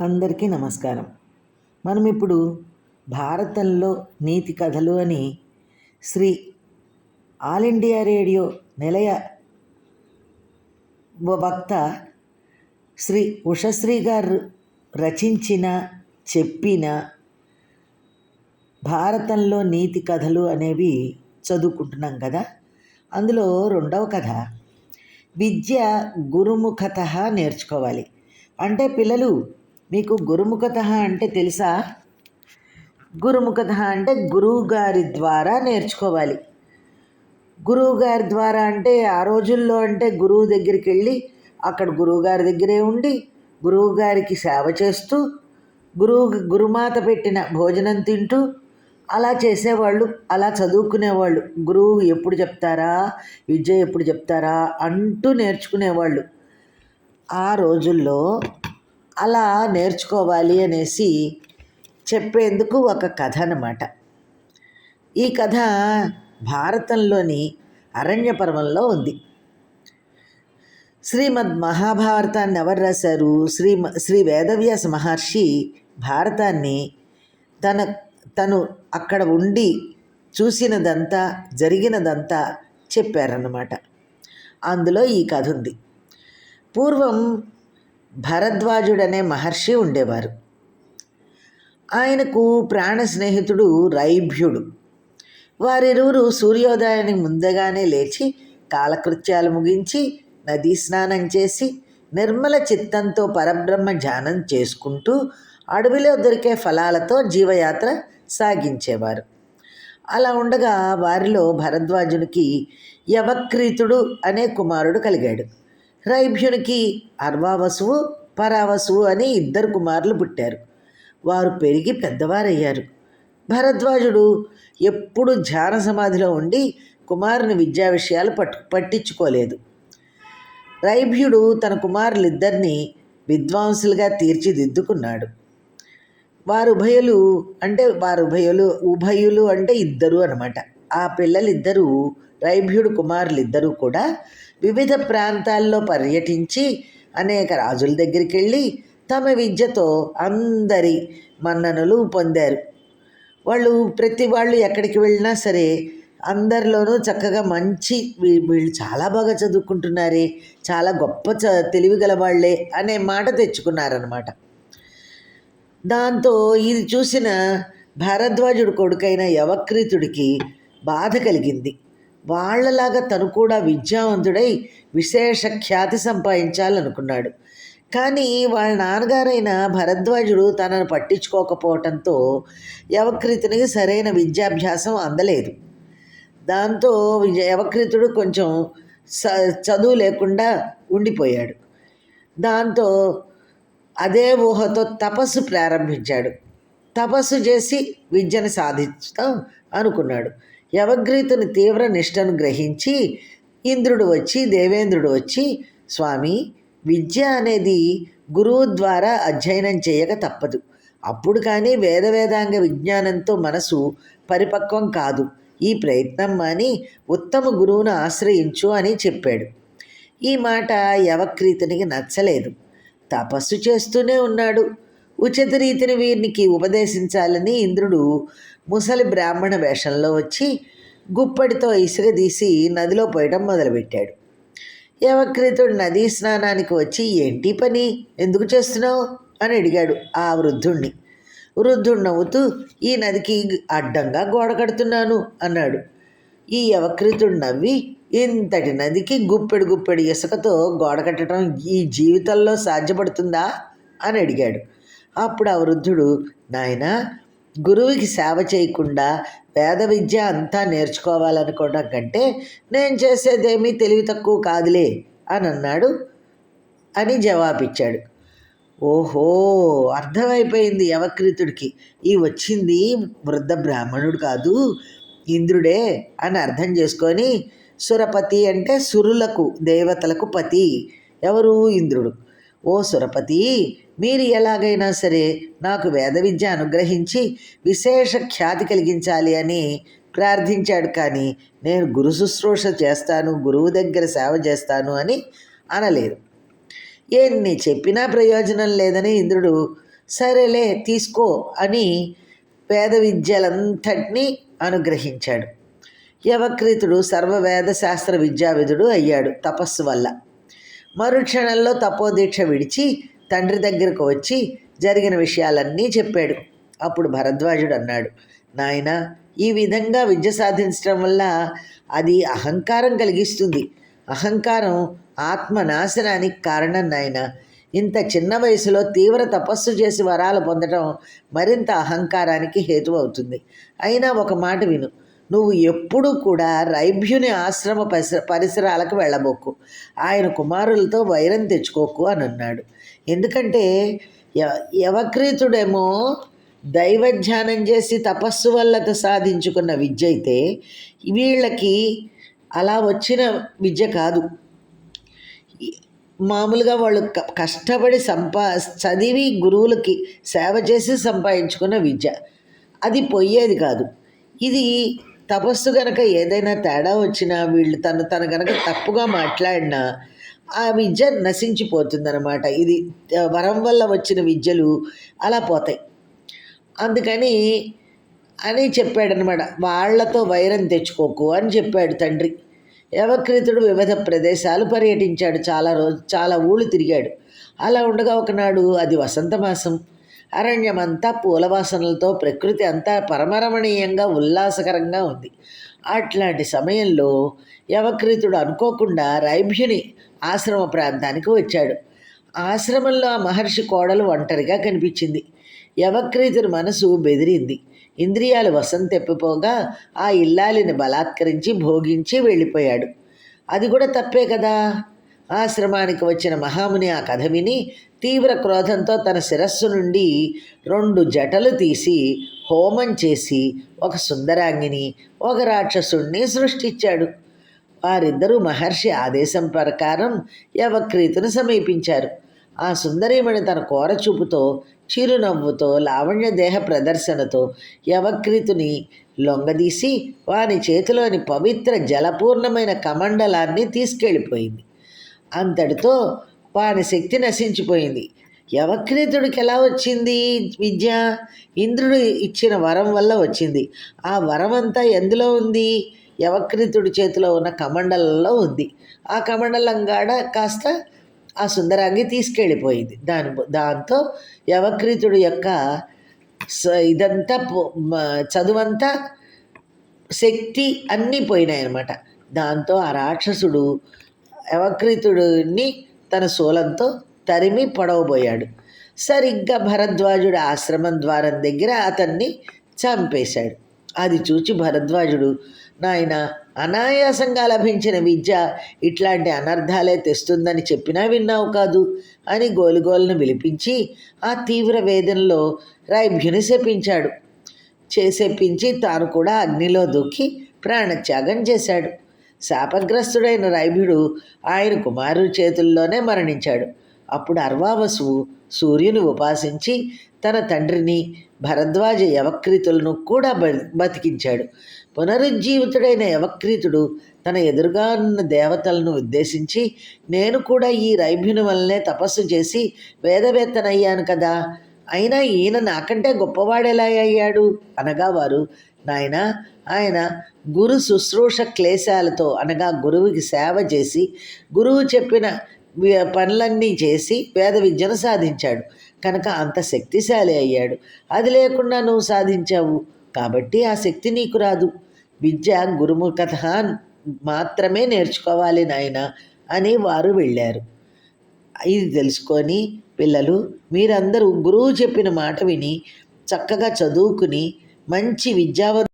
అందరికీ నమస్కారం. మనం ఇప్పుడు భారతంలో నీతి కథలు అని శ్రీ ఆల్ ఇండియా రేడియో నిలయ వక్త శ్రీ ఉషశ్రీ గారు రచించిన చెప్పిన భారతంలో నీతి కథలు అనేవి చదువుకుంటున్నాం కదా. అందులో రెండవ కథ విద్య గురుముఖత నేర్చుకోవాలి. అంటే పిల్లలు, మీకు గురుముఖత అంటే తెలుసా? గురుముఖత అంటే గురువు గారి ద్వారా నేర్చుకోవాలి. గురువు గారి ద్వారా అంటే ఆ రోజుల్లో అంటే గురువు దగ్గరికి వెళ్ళి అక్కడ గురువుగారి దగ్గరే ఉండి గురువు గారికి సేవ చేస్తూ గురుమాత పెట్టిన భోజనం తింటూ అలా చేసేవాళ్ళు, అలా చదువుకునేవాళ్ళు. గురువు ఎప్పుడు చెప్తారా, విద్య ఎప్పుడు చెప్తారా అంటూ నేర్చుకునేవాళ్ళు. ఆ రోజుల్లో అలా నేర్చుకోవాలి అనేసి చెప్పేందుకు ఒక కథ అన్నమాట. ఈ కథ భారతంలోని అరణ్య పర్వంలో ఉంది. శ్రీమద్ మహాభారతాన్ని ఎవరు రాశారు? శ్రీ వేదవ్యాస మహర్షి భారతాన్ని తను అక్కడ ఉండి చూసినదంతా జరిగినదంతా చెప్పారన్నమాట. అందులో ఈ కథ ఉంది. పూర్వం భరద్వాజుడనే మహర్షి ఉండేవారు. ఆయనకు ప్రాణ స్నేహితుడు రైభ్యుడు. వారిరువురు సూర్యోదయానికి ముందుగానే లేచి కాలకృత్యాలు ముగించి నదీ స్నానం చేసి నిర్మల చిత్తంతో పరబ్రహ్మ ధ్యానం చేసుకుంటూ అడవిలో దొరికే ఫలాలతో జీవయాత్ర సాగించేవారు. అలా ఉండగా వారిలో భరద్వాజునికి యవక్రీతుడు అనే కుమారుడు కలిగాడు. రైభ్యునికి అర్వావసువు పరావసువు అని 2 కుమారులు పుట్టారు. వారు పెరిగి పెద్దవారయ్యారు. భరద్వాజుడు ఎప్పుడు ధ్యాన సమాధిలో ఉండి కుమారుని విద్యా విషయాలు పట్టించుకోలేదు. రైభ్యుడు తన కుమారులిద్దరినీ విద్వాంసులుగా తీర్చిదిద్దుకున్నాడు. ఉభయులు అంటే 2 అనమాట. ఆ పిల్లలిద్దరూ, రైభ్యుడు కుమారులిద్దరూ కూడా వివిధ ప్రాంతాల్లో పర్యటించి అనేక రాజుల దగ్గరికి వెళ్ళి తమ విద్యతో అందరి మన్ననలు పొందారు. ప్రతి వాళ్ళు ఎక్కడికి వెళ్ళినా సరే అందరిలోనూ చక్కగా వీళ్ళు చాలా బాగా చదువుకుంటున్నారే, చాలా గొప్ప తెలివిగల వాళ్ళే అనే మాట తెచ్చుకున్నారన్నమాట. దాంతో ఇది చూసిన భారద్వాజుడు కొడుకైన యవక్రీతుడికి బాధ కలిగింది. వాళ్లలాగా తను కూడా విద్యావంతుడై విశేష ఖ్యాతి సంపాదించాలనుకున్నాడు. కానీ వాళ్ళ నాన్నగారైన భరద్వాజుడు తనను పట్టించుకోకపోవటంతో యవక్రీతునికి సరైన విద్యాభ్యాసం అందలేదు. దాంతో యవక్రీతుడు కొంచెం చదువు లేకుండా ఉండిపోయాడు. దాంతో అదే ఊహతో తపస్సు ప్రారంభించాడు. తపస్సు చేసి విద్యను సాధిస్తాం అనుకున్నాడు. యవగ్రీతుని తీవ్ర నిష్టను గ్రహించి దేవేంద్రుడు వచ్చి స్వామి, విద్య అనేది గురువు ద్వారా అధ్యయనం చేయక తప్పదు. అప్పుడు కానీ వేదాంగ విజ్ఞానంతో మనసు పరిపక్వం కాదు. ఈ ప్రయత్నం మాని ఉత్తమ గురువును ఆశ్రయించు అని చెప్పాడు. ఈ మాట యవక్రీతునికి నచ్చలేదు. తపస్సు చేస్తూనే ఉన్నాడు. ఉచిత రీతిని వీరికి ఉపదేశించాలని ఇంద్రుడు ముసలి బ్రాహ్మణ వేషంలో వచ్చి గుప్పడితో ఇసుక తీసి నదిలో పోయడం మొదలుపెట్టాడు. యవక్రీతుడు నదీ స్నానానికి వచ్చి ఏంటి పని, ఎందుకు చేస్తున్నావు అని అడిగాడు ఆ వృద్ధుణ్ణి. వృద్ధుడు నవ్వుతూ ఈ నదికి అడ్డంగా గోడ కడుతున్నాను అన్నాడు. ఈ యవక్రీతుడు నవ్వి ఇంతటి నదికి గుప్పెడు ఇసుకతో గోడ కట్టడం ఈ జీవితంలో సాధ్యపడుతుందా అని అడిగాడు. అప్పుడు ఆ వృద్ధుడు, నాయనా, గురువుకి సేవ చేయకుండా వేద విద్య అంతా నేర్చుకోవాలనుకోవడం కంటే నేను చేసేదేమీ తెలివి తక్కువ కాదులే అని అన్నాడు అని జవాబిచ్చాడు. ఓహో, అర్థమైపోయింది యవక్రీతుడికి. వచ్చింది వృద్ధ బ్రాహ్మణుడు కాదు, ఇంద్రుడే అని అర్థం చేసుకొని, సురపతి అంటే సురులకు దేవతలకు పతి, ఎవరు? ఇంద్రుడు. ఓ సురపతి, మీరు ఎలాగైనా సరే నాకు వేద విద్య అనుగ్రహించి విశేష ఖ్యాతి కలిగించాలి అని ప్రార్థించాడు. కానీ నేను గురు శుశ్రూష చేస్తాను, గురువు దగ్గర సేవ చేస్తాను అని అనలేదు. ఎన్ని చెప్పినా ప్రయోజనం లేదని ఇంద్రుడు సరేలే తీసుకో అని వేద విద్యలంతటినీ అనుగ్రహించాడు. యవక్రీతుడు సర్వవేద శాస్త్ర విద్యావిధుడు అయ్యాడు తపస్సు వల్ల. మరుక్షణంలో తపోదీక్ష విడిచి తండ్రి దగ్గరకు వచ్చి జరిగిన విషయాలన్నీ చెప్పాడు. అప్పుడు భరద్వాజుడు అన్నాడు, నాయనా, ఈ విధంగా విద్య సాధించడం వల్ల అది అహంకారం కలిగిస్తుంది. అహంకారం ఆత్మనాశనానికి కారణం నాయన. ఇంత చిన్న వయసులో తీవ్ర తపస్సు చేసి వరాలు పొందడం మరింత అహంకారానికి హేతు అవుతుంది. అయినా ఒక మాట విను, నువ్వు ఎప్పుడూ కూడా రైభ్యుని ఆశ్రమ పరిసరాలకు వెళ్ళబోకు, ఆయన కుమారులతో వైరం తెచ్చుకోకు అని అన్నాడు. ఎందుకంటే యవక్రీతుడేమో దైవధ్యానం చేసి తపస్సు వల్ల సాధించుకున్న విద్య అయితే వీళ్ళకి అలా వచ్చిన విద్య కాదు. మామూలుగా వాళ్ళు కష్టపడి చదివి గురువులకి సేవ చేసి సంపాదించుకున్న విద్య. అది పోయేది కాదు. ఇది తపస్సు గనక ఏదైనా తేడా వచ్చినా, వీళ్ళు తను గనక తప్పుగా మాట్లాడినా ఆ విద్య నశించిపోతుందన్నమాట. ఇది వరం వల్ల వచ్చిన విద్యలు అలా పోతాయి. అందుకని అని చెప్పాడనమాట. వాళ్లతో వైరం తెచ్చుకోకు అని చెప్పాడు తండ్రి. యవక్రీతుడు వివిధ ప్రదేశాలు పర్యటించాడు. చాలా ఊళ్ళు తిరిగాడు. అలా ఉండగా ఒకనాడు, అది వసంతమాసం, అరణ్యమంతా పూలవాసనలతో ప్రకృతి అంతా పరమరమణీయంగా ఉల్లాసకరంగా ఉంది. అట్లాంటి సమయంలో యవక్రీతుడు అనుకోకుండా రైభ్యుని ఆశ్రమ ప్రాంతానికి వచ్చాడు. ఆశ్రమంలో ఆ మహర్షి కోడలు ఒంటరిగా కనిపించింది. యవక్రీతుడి మనసు బెదిరింది. ఇంద్రియాలు వశం తెప్పిపోగా ఆ ఇల్లాలిని బలాత్కరించి భోగించి వెళ్ళిపోయాడు. అది కూడా తప్పే కదా. ఆశ్రమానికి వచ్చిన మహాముని ఆ కథ విని తీవ్ర క్రోధంతో తన శిరస్సు నుండి 2 జటలు తీసి హోమం చేసి ఒక సుందరాంగిని, ఒక రాక్షసుణ్ణి సృష్టించాడు. వారిద్దరూ మహర్షి ఆదేశం ప్రకారం యవక్రీతుని సమీపించారు. ఆ సుందరీమణి తన కోరచూపుతో, చిరునవ్వుతో, లావణ్య దేహ ప్రదర్శనతో యవక్రీతుని లొంగదీసి వాని చేతిలోని పవిత్ర జలపూర్ణమైన కమండలాన్ని తీసుకెళ్ళిపోయింది. అంతటితో వాని శక్తి నశించిపోయింది. యవక్రీతుడికి ఎలా వచ్చింది విద్య? ఇంద్రుడు ఇచ్చిన వరం వల్ల వచ్చింది. ఆ వరం అంతా ఎందులో ఉంది? యవక్రీతుడి చేతిలో ఉన్న కమండలంలో ఉంది. ఆ కమండలంగాడ కాస్త ఆ సుందరాంగి తీసుకెళ్ళిపోయింది. దాంతో యవక్రీతుడి యొక్క ఇదంతా చదువంతా, శక్తి అన్నీ పోయినాయి అన్నమాట. దాంతో ఆ రాక్షసుడు యవక్రీతుడిని తన శూలంతో తరిమి పడవబోయాడు. సరిగ్గా భరద్వాజుడు ఆశ్రమం ద్వారం దగ్గర అతన్ని చంపేశాడు. అది చూచి భరద్వాజుడు, నాయన, అనాయాసంగా లభించిన విద్య ఇట్లాంటి అనర్థాలే తెస్తుందని చెప్పినా విన్నావు కాదు అని గోలుగోలును విలిపించి ఆ తీవ్ర వేదనలో రైభ్యుని శపించి తాను కూడా అగ్నిలో దూకి ప్రాణత్యాగం చేశాడు. శాపగ్రస్తుడైన రైభ్యుడు ఆయన కుమారుడి చేతుల్లోనే మరణించాడు. అప్పుడు అర్వావసువు సూర్యుని ఉపాసించి తన తండ్రిని, భరద్వాజ యవక్రీతులను కూడా బతికించాడు. పునరుజ్జీవితుడైన యవక్రీతుడు తన ఎదురుగా ఉన్న దేవతలను ఉద్దేశించి, నేను కూడా ఈ రైభ్యుని వల్లనే తపస్సు చేసి వేదవేత్తనయ్యాను కదా, అయినా ఈయన నాకంటే గొప్పవాడెలా అయ్యాడు అనగా వారు, నాయన, ఆయన గురు శుశ్రూష క్లేశాలతో, అనగా గురువుకి సేవ చేసి గురువు చెప్పిన పనులన్నీ చేసి వేద విద్యను సాధించాడు కనుక అంత శక్తిశాలి అయ్యాడు. అది లేకుండా నువ్వు సాధించావు కాబట్టి ఆ శక్తి నీకు రాదు. విద్య గురుముఖత మాత్రమే నేర్చుకోవాలి నాయన అని వారు వెళ్ళారు. ఇది తెలుసుకొని పిల్లలు, మీరందరూ గురువు చెప్పిన మాట విని చక్కగా చదువుకుని మంచి విద్యావంతులు